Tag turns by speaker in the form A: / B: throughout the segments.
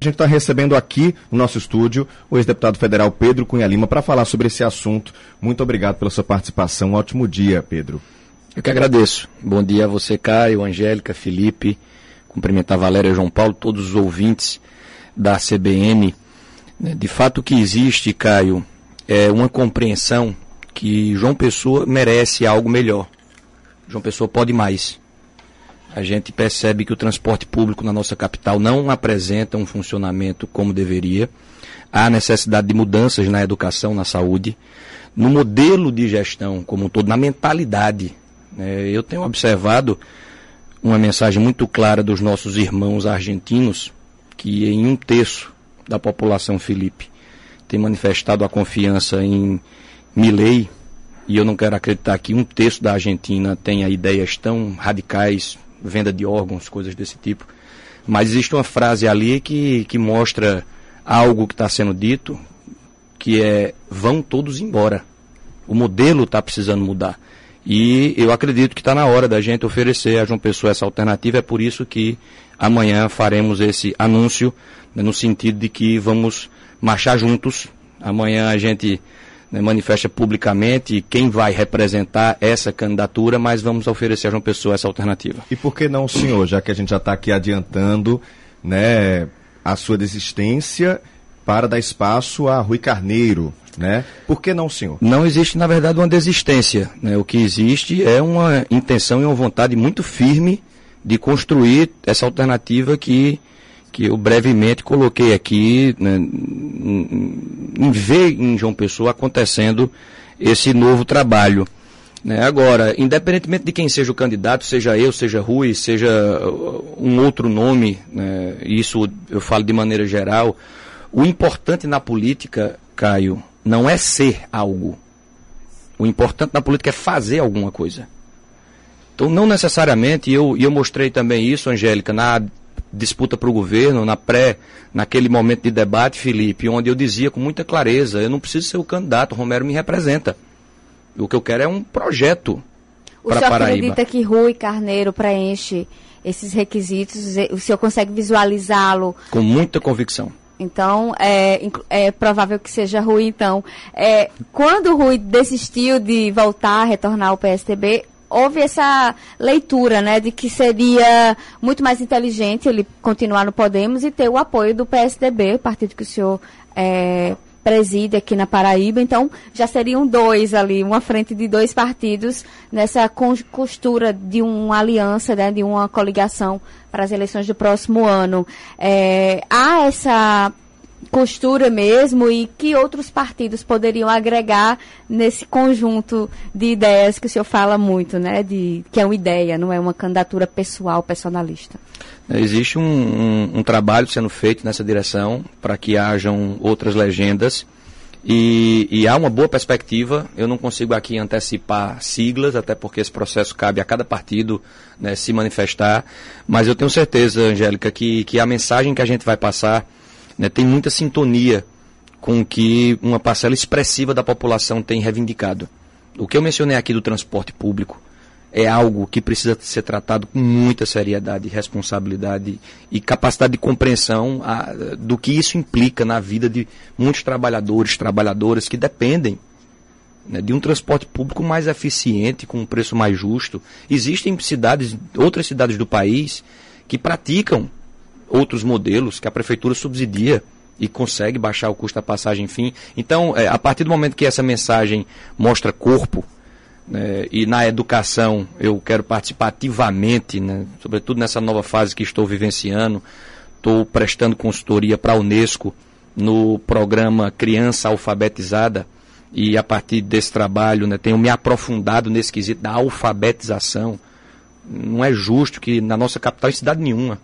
A: A gente está recebendo aqui no nosso estúdio o ex-deputado federal Pedro Cunha Lima para falar sobre esse assunto. Muito obrigado pela sua participação. Um ótimo dia, Pedro.
B: Eu que agradeço. Bom dia a você, Caio, Angélica, Felipe, cumprimentar a Valéria, João Paulo, todos os ouvintes da CBN. De fato, o que existe, Caio, é uma compreensão que João Pessoa merece algo melhor. João Pessoa pode mais. A gente percebe que o transporte público na nossa capital não apresenta um funcionamento como deveria. Há necessidade de mudanças na educação, na saúde, no modelo de gestão como um todo, na mentalidade. Eu tenho observado uma mensagem muito clara dos nossos irmãos argentinos, que em 1/3 da população, Felipe, tem manifestado a confiança em Milei, e eu não quero acreditar que 1/3 da Argentina tenha ideias tão radicais, venda de órgãos, coisas desse tipo. Mas existe uma frase ali que mostra algo que está sendo dito, que é: vão todos embora. O modelo está precisando mudar. E eu acredito que está na hora da gente oferecer a João Pessoa essa alternativa. É por isso que amanhã faremos esse anúncio, no sentido de que vamos marchar juntos. Amanhã a gente manifesta publicamente quem vai representar essa candidatura, mas vamos oferecer a João Pessoa essa alternativa.
A: E por que não, senhor, já que a gente já está aqui adiantando, a sua desistência para dar espaço a Rui Carneiro, Por que não, senhor?
B: Não existe, na verdade, uma desistência, O que existe é uma intenção e uma vontade muito firme de construir essa alternativa que eu brevemente coloquei aqui, em ver em João Pessoa acontecendo esse novo trabalho. Agora, independentemente de quem seja o candidato, seja eu, seja Rui, seja um outro nome, isso eu falo de maneira geral, o importante na política, Caio, não é ser algo. O importante na política é fazer alguma coisa. Então, não necessariamente, e eu mostrei também isso, Angélica, na disputa para o governo, naquele momento de debate, Felipe, onde eu dizia com muita clareza: eu não preciso ser o candidato, o Romero me representa. O que eu quero é um projeto para Paraíba. O senhor
C: acredita que Rui Carneiro preenche esses requisitos? O senhor consegue visualizá-lo?
B: Com muita convicção.
C: Então, é provável que seja Rui, então. Quando o Rui desistiu de voltar, retornar ao PSDB, houve essa leitura, de que seria muito mais inteligente ele continuar no Podemos e ter o apoio do PSDB, partido que o senhor preside aqui na Paraíba. Então, já seriam dois ali, uma frente de dois partidos nessa costura de uma aliança, de uma coligação para as eleições do próximo ano. Há essa costura mesmo, e que outros partidos poderiam agregar nesse conjunto de ideias que o senhor fala muito, que é uma ideia, não é uma candidatura pessoal, personalista?
B: Existe um trabalho sendo feito nessa direção para que hajam outras legendas e há uma boa perspectiva. Eu não consigo aqui antecipar siglas, até porque esse processo cabe a cada partido se manifestar, mas eu tenho certeza, Angélica, que a mensagem que a gente vai passar tem muita sintonia com o que uma parcela expressiva da população tem reivindicado. O que eu mencionei aqui do transporte público é algo que precisa ser tratado com muita seriedade, responsabilidade e capacidade de compreensão do que isso implica na vida de muitos trabalhadores, trabalhadoras que dependem de um transporte público mais eficiente, com um preço mais justo. Existem outras cidades do país que praticam outros modelos que a prefeitura subsidia e consegue baixar o custo da passagem, enfim. Então, a partir do momento que essa mensagem mostra corpo, e na educação eu quero participar ativamente, sobretudo nessa nova fase que estou vivenciando, estou prestando consultoria para a Unesco no programa Criança Alfabetizada, e a partir desse trabalho tenho me aprofundado nesse quesito da alfabetização. Não é justo que na nossa capital, em cidade nenhuma,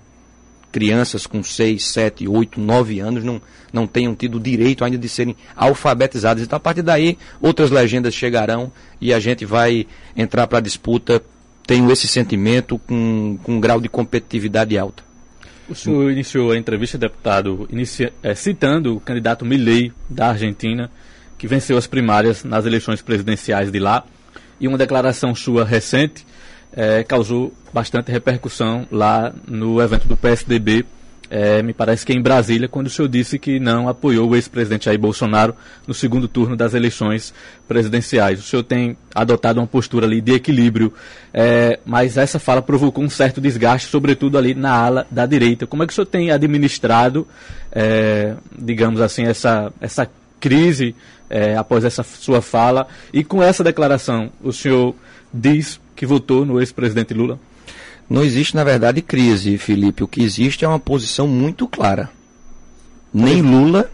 B: crianças com 6, 7, 8, 9 anos não tenham tido o direito ainda de serem alfabetizadas. Então, a partir daí, outras legendas chegarão e a gente vai entrar para a disputa. Tenho esse sentimento com um grau de competitividade alta.
D: O senhor iniciou a entrevista, deputado, citando o candidato Milei, da Argentina, que venceu as primárias nas eleições presidenciais de lá, e uma declaração sua recente causou bastante repercussão lá no evento do PSDB, me parece que em Brasília, quando o senhor disse que não apoiou o ex-presidente Jair Bolsonaro no segundo turno das eleições presidenciais. O senhor tem adotado uma postura ali de equilíbrio, mas essa fala provocou um certo desgaste, sobretudo ali na ala da direita. Como é que o senhor tem administrado, digamos assim, essa crise após essa sua fala? E com essa declaração, o senhor diz que votou no ex-presidente Lula?
B: Não existe, na verdade, crise, Felipe. O que existe é uma posição muito clara. Nem Lula,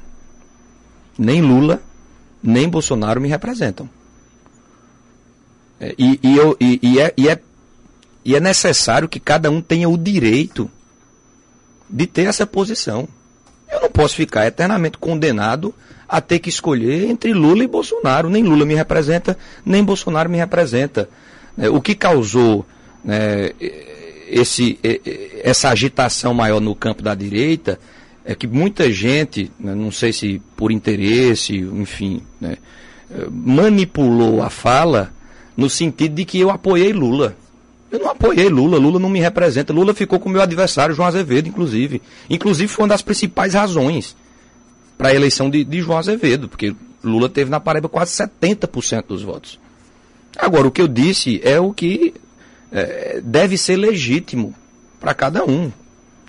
B: nem Bolsonaro me representam. E é necessário que cada um tenha o direito de ter essa posição. Eu não posso ficar eternamente condenado a ter que escolher entre Lula e Bolsonaro. Nem Lula me representa, nem Bolsonaro me representa. O que causou essa agitação maior no campo da direita é que muita gente, não sei se por interesse, enfim, manipulou a fala no sentido de que eu apoiei Lula. Eu não apoiei Lula, Lula não me representa. Lula ficou com o meu adversário, João Azevedo, inclusive. Inclusive foi uma das principais razões para a eleição de João Azevedo, porque Lula teve na Paraíba quase 70% dos votos. Agora, o que eu disse é o que deve ser legítimo para cada um.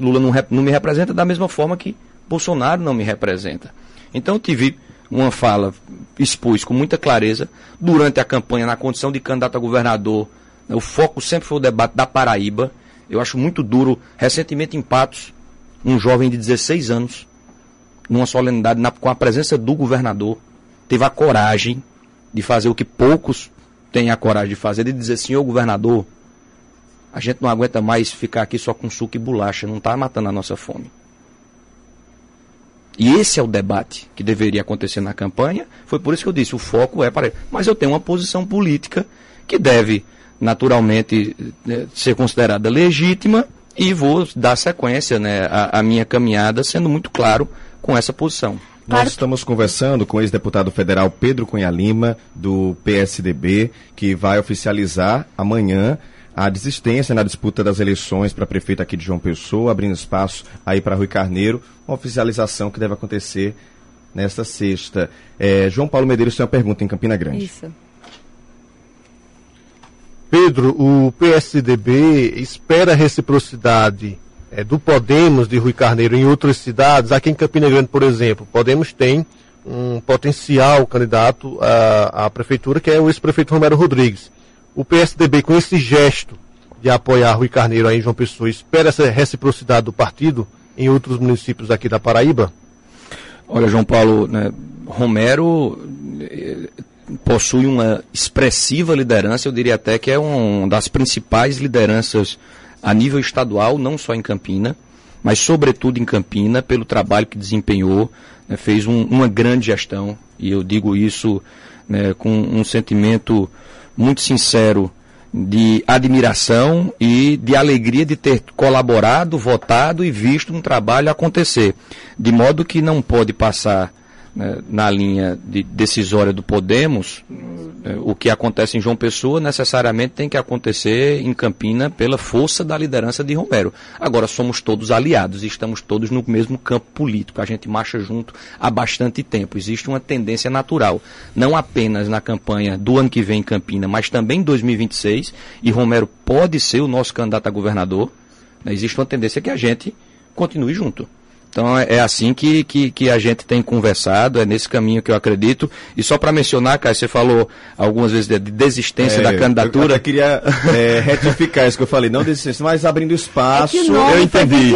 B: Lula não me representa da mesma forma que Bolsonaro não me representa. Então eu tive uma fala, expus com muita clareza durante a campanha na condição de candidato a governador. O foco sempre foi o debate da Paraíba. Eu acho muito duro. Recentemente em Patos, um jovem de 16 anos, numa solenidade com a presença do governador, teve a coragem de fazer o que poucos têm a coragem de fazer, de dizer: senhor governador, a gente não aguenta mais ficar aqui só com suco e bolacha, não está matando a nossa fome. E esse é o debate que deveria acontecer na campanha. Foi por isso que eu disse, o foco é para ele. Mas eu tenho uma posição política que deve, naturalmente, ser considerada legítima, e vou dar sequência, à minha caminhada, sendo muito claro com essa posição.
A: Nós estamos conversando com o ex-deputado federal Pedro Cunha Lima, do PSDB, que vai oficializar amanhã a desistência na disputa das eleições para prefeito aqui de João Pessoa, abrindo espaço aí para Rui Carneiro, uma oficialização que deve acontecer nesta sexta. João Paulo Medeiros tem uma pergunta em Campina Grande.
C: Isso.
E: Pedro, o PSDB espera reciprocidade do Podemos de Rui Carneiro em outras cidades. Aqui em Campina Grande, por exemplo, Podemos tem um potencial candidato à prefeitura, que é o ex-prefeito Romero Rodrigues. O PSDB, com esse gesto de apoiar Rui Carneiro aí em João Pessoa, espera essa reciprocidade do partido em outros municípios aqui da Paraíba?
B: Olha, João Paulo, Romero possui uma expressiva liderança, eu diria até que é uma das principais lideranças a nível estadual, não só em Campina, mas sobretudo em Campina, pelo trabalho que desempenhou, fez uma grande gestão, e eu digo isso com um sentimento muito sincero de admiração e de alegria de ter colaborado, votado e visto um trabalho acontecer, de modo que não pode passar na linha decisória do Podemos. O que acontece em João Pessoa necessariamente tem que acontecer em Campina pela força da liderança de Romero. Agora, somos todos aliados, estamos todos no mesmo campo político, a gente marcha junto há bastante tempo. Existe uma tendência natural, não apenas na campanha do ano que vem em Campina, mas também em 2026, e Romero pode ser o nosso candidato a governador. Existe uma tendência que a gente continue junto. Então é assim que a gente tem conversado, é nesse caminho que eu acredito. E só para mencionar, Caio, você falou algumas vezes de desistência da candidatura.
A: Eu queria retificar isso que eu falei, não desistência, mas abrindo espaço.
C: É que o nome
A: eu entendi.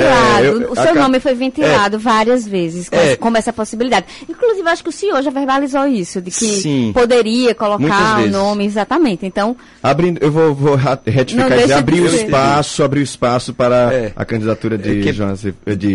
C: O seu nome foi ventilado várias vezes, como essa possibilidade. Inclusive, acho que o senhor já verbalizou isso, de que poderia colocar o nome, exatamente. Então,
A: eu vou retificar, abrir o espaço para a candidatura de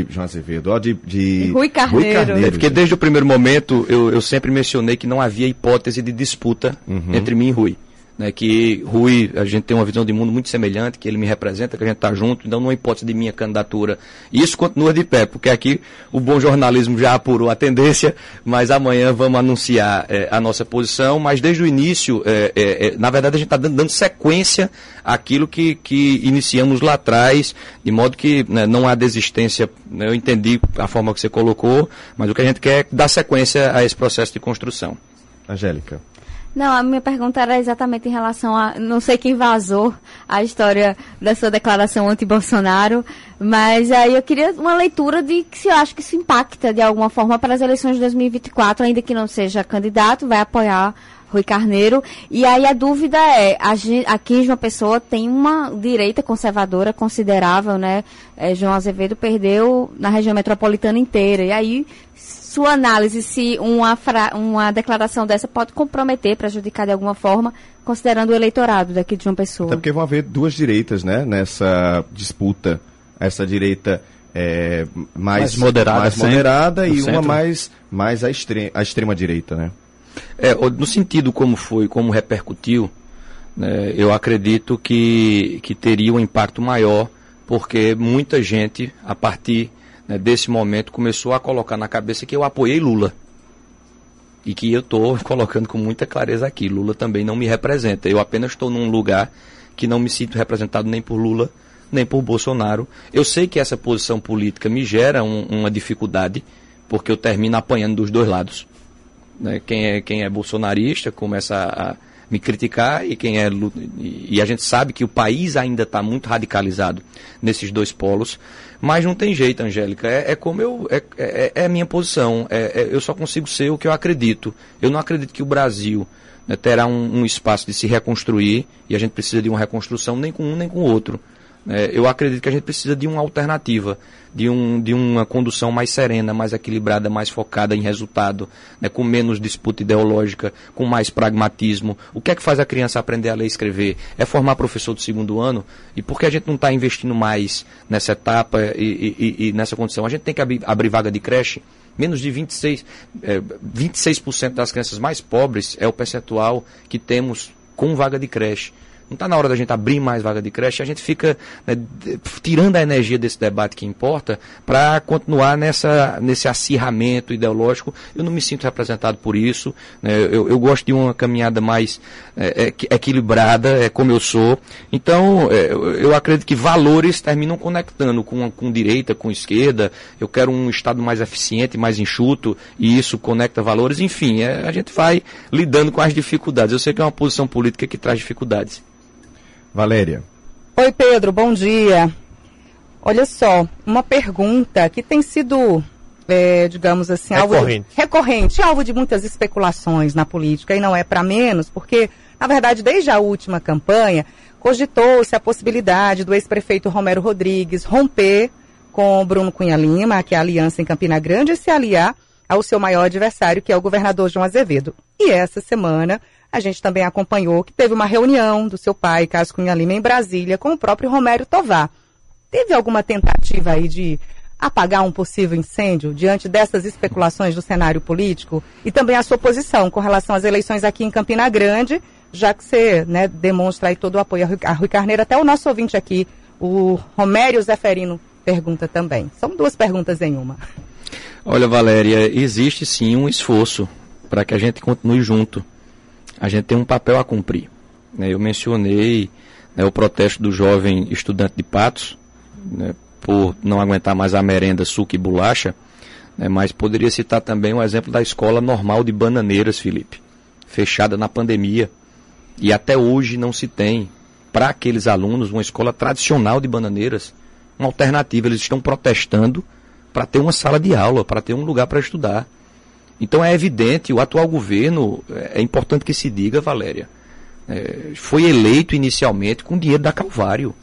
A: João Azevedo. De
C: Rui Carneiro.
B: Porque desde o primeiro momento eu sempre mencionei que não havia hipótese de disputa entre mim e Rui. né, que Rui, a gente tem uma visão de mundo muito semelhante, que ele me representa, que a gente está junto, então numa hipótese de minha candidatura, isso continua de pé, porque aqui o bom jornalismo já apurou a tendência, mas amanhã vamos anunciar a nossa posição, mas desde o início, na verdade a gente está dando sequência àquilo que iniciamos lá atrás, de modo que, né, não há desistência, né, eu entendi a forma que você colocou, mas o que a gente quer é dar sequência a esse processo de construção.
A: Angélica.
C: Não, a minha pergunta era exatamente em relação a... Não sei quem vazou a história da sua declaração anti-Bolsonaro, mas aí eu queria uma leitura de que se eu acho que isso impacta de alguma forma para as eleições de 2024, ainda que não seja candidato, vai apoiar Rui Carneiro. E aí a dúvida é, aqui em João Pessoa tem uma direita conservadora considerável, né? João Azevedo perdeu na região metropolitana inteira. E aí, sua análise, se uma declaração dessa pode comprometer, prejudicar de alguma forma, considerando o eleitorado daqui de João Pessoa.
A: Até porque vão haver duas direitas, né, nessa disputa. Essa direita mais moderada e uma mais a extrema direita, né?
B: No sentido como repercutiu, né, eu acredito que teria um impacto maior, porque muita gente, a partir, né, desse momento, começou a colocar na cabeça que eu apoiei Lula. E que eu estou colocando com muita clareza aqui, Lula também não me representa. Eu apenas estou num lugar que não me sinto representado nem por Lula, nem por Bolsonaro. Eu sei que essa posição política me gera uma dificuldade, porque eu termino apanhando dos dois lados. Quem é bolsonarista começa a me criticar e a gente sabe que o país ainda está muito radicalizado nesses dois polos, mas não tem jeito, Angélica, é a minha posição, eu só consigo ser o que eu acredito. Eu não acredito que o Brasil, né, terá um espaço de se reconstruir, e a gente precisa de uma reconstrução nem com um nem com o outro. Eu acredito que a gente precisa de uma alternativa, de uma condução mais serena, mais equilibrada, mais focada em resultado, né, com menos disputa ideológica, com mais pragmatismo. O que é que faz a criança aprender a ler e escrever? É formar professor do segundo ano? E por que a gente não está investindo mais nessa etapa e nessa condição? A gente tem que abrir vaga de creche. Menos de 26% das crianças mais pobres é o percentual que temos com vaga de creche. Não está na hora da gente abrir mais vaga de creche, a gente fica, né, tirando a energia desse debate que importa para continuar nesse acirramento ideológico. Eu não me sinto representado por isso, né, eu gosto de uma caminhada mais equilibrada, como eu sou. Então, eu acredito que valores terminam conectando com direita, com esquerda. Eu quero um Estado mais eficiente, mais enxuto, e isso conecta valores. Enfim, a gente vai lidando com as dificuldades. Eu sei que é uma posição política que traz dificuldades.
A: Valéria.
F: Oi, Pedro, bom dia. Olha só, uma pergunta que tem sido, digamos assim, recorrente, alvo de muitas especulações na política, e não é para menos, porque, na verdade, desde a última campanha, cogitou-se a possibilidade do ex-prefeito Romero Rodrigues romper com Bruno Cunha Lima, que é a aliança em Campina Grande, e se aliar ao seu maior adversário, que é o governador João Azevedo. E essa semana a gente também acompanhou que teve uma reunião do seu pai, Cássio Cunha Lima, em Brasília, com o próprio Romero Tovar. Teve alguma tentativa aí de apagar um possível incêndio diante dessas especulações do cenário político? E também a sua posição com relação às eleições aqui em Campina Grande, já que você, né, demonstra aí todo o apoio a Rui Carneiro. Até o nosso ouvinte aqui, o Romério Zeferino, pergunta também. São duas perguntas em uma.
B: Olha, Valéria, existe sim um esforço para que a gente continue junto. A gente tem um papel a cumprir. Eu mencionei, né, o protesto do jovem estudante de Patos, né, por não aguentar mais a merenda, suco e bolacha, né, mas poderia citar também um exemplo da escola normal de Bananeiras, Felipe, fechada na pandemia, e até hoje não se tem, para aqueles alunos, uma escola tradicional de Bananeiras, uma alternativa. Eles estão protestando para ter uma sala de aula, para ter um lugar para estudar. Então é evidente, o atual governo, é importante que se diga, Valéria, foi eleito inicialmente com dinheiro da Calvário,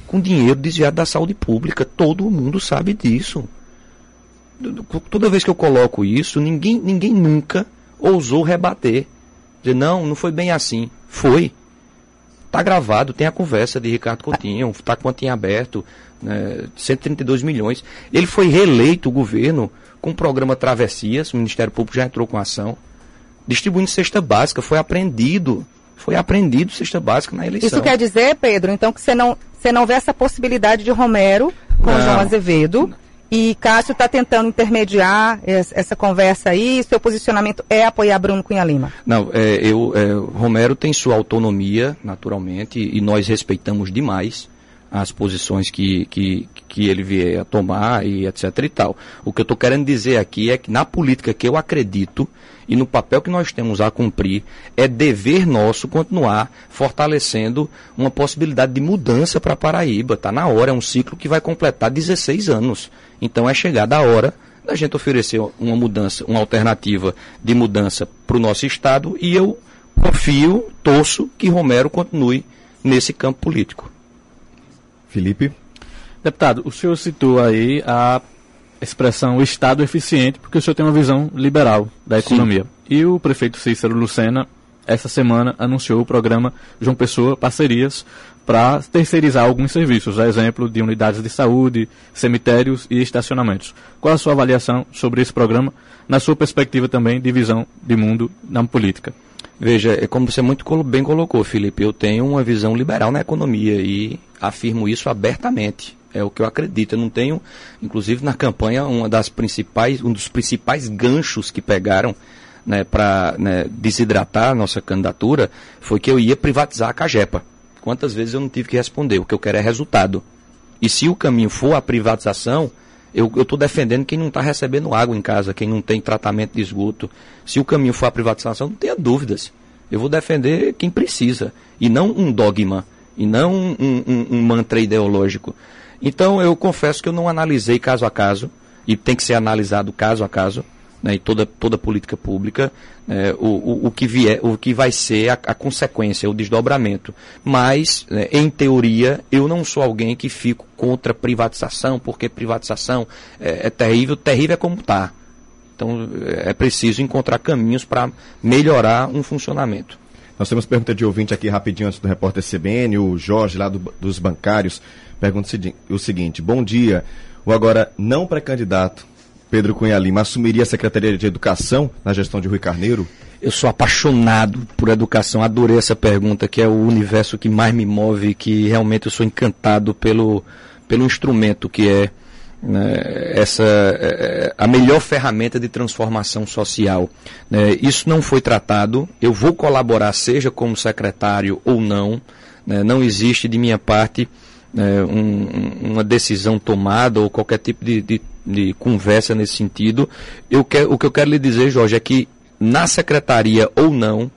B: com dinheiro desviado da saúde pública. Todo mundo sabe disso. Toda vez que eu coloco isso, ninguém nunca ousou rebater. Dizer, não foi bem assim. Foi. Está gravado, tem a conversa de Ricardo Coutinho, está com o em aberto, 132 milhões. Ele foi reeleito, o governo, com o programa Travessias, o Ministério Público já entrou com ação, distribuindo cesta básica, foi apreendido Foi apreendido cesta básica na eleição.
F: Isso quer dizer, Pedro, então que você não vê essa possibilidade de Romero com o João Azevedo, e Cássio está tentando intermediar essa conversa aí, seu posicionamento é apoiar Bruno Cunha Lima?
B: Não, Romero tem sua autonomia, naturalmente, e nós respeitamos demais as posições que ele vier a tomar e etc e tal. O que eu estou querendo dizer aqui é que na política que eu acredito e no papel que nós temos a cumprir, é dever nosso continuar fortalecendo uma possibilidade de mudança para Paraíba. Está na hora, é um ciclo que vai completar 16 anos. Então é chegada a hora da gente oferecer uma mudança, uma alternativa de mudança para o nosso estado, e eu confio, torço que Romero continue nesse campo político.
A: Felipe?
D: Deputado, o senhor citou aí a expressão Estado eficiente, porque o senhor tem uma visão liberal da economia. Sim. E o prefeito Cícero Lucena, essa semana, anunciou o programa João Pessoa Parcerias para terceirizar alguns serviços, a exemplo de unidades de saúde, cemitérios e estacionamentos. Qual a sua avaliação sobre esse programa, na sua perspectiva também de visão de mundo na política?
B: Veja, é como você muito bem colocou, Felipe, eu tenho uma visão liberal na economia e afirmo isso abertamente. É o que eu acredito. Eu não tenho, inclusive na campanha, um dos principais ganchos que pegaram, né, para desidratar a nossa candidatura foi que eu ia privatizar a Cagepa. Quantas vezes eu não tive que responder? O que eu quero é resultado. E se o caminho for a privatização, eu estou defendendo quem não está recebendo água em casa, quem não tem tratamento de esgoto. Se o caminho for a privatização, não tenha dúvidas. Eu vou defender quem precisa, e não um dogma, e não um mantra ideológico. Então, eu confesso que eu não analisei caso a caso, e tem que ser analisado caso a caso, né, e toda política pública, o que vai ser a consequência, o desdobramento. Mas, em teoria, eu não sou alguém que fico contra privatização, porque privatização é terrível. Terrível é como está. Então, é preciso encontrar caminhos para melhorar um funcionamento.
A: Nós temos pergunta de ouvinte aqui rapidinho antes do repórter CBN, o Jorge, lá dos bancários, pergunta o seguinte: bom dia, o agora não pré-candidato Pedro Cunha Lima assumiria a Secretaria de Educação na gestão de Rui Carneiro?
B: Eu sou apaixonado por educação, adorei essa pergunta, que é o universo que mais me move, que realmente eu sou encantado pelo instrumento que é, a melhor ferramenta de transformação social. Isso não foi tratado, eu vou colaborar, seja como secretário ou não, não existe de minha parte uma decisão tomada ou qualquer tipo de conversa nesse sentido. O que eu quero lhe dizer, Jorge, é que na secretaria ou não,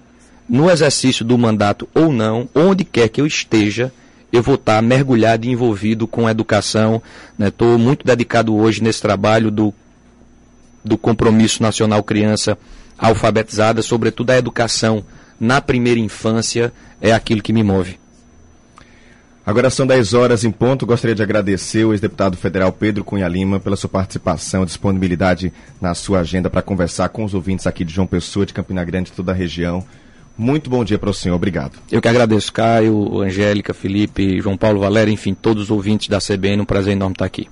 B: no exercício do mandato ou não, onde quer que eu esteja, eu vou estar mergulhado e envolvido com a educação. Estou muito dedicado hoje nesse trabalho do Compromisso Nacional Criança Alfabetizada, sobretudo a educação na primeira infância, é aquilo que me move.
A: Agora são 10 horas em ponto. Gostaria de agradecer ao ex-deputado federal Pedro Cunha Lima pela sua participação e disponibilidade na sua agenda para conversar com os ouvintes aqui de João Pessoa, de Campina Grande, de toda a região. Muito bom dia para o senhor. Obrigado.
B: Eu que agradeço, Caio, Angélica, Felipe, João Paulo, Valéria, enfim, todos os ouvintes da CBN. Um prazer enorme estar aqui.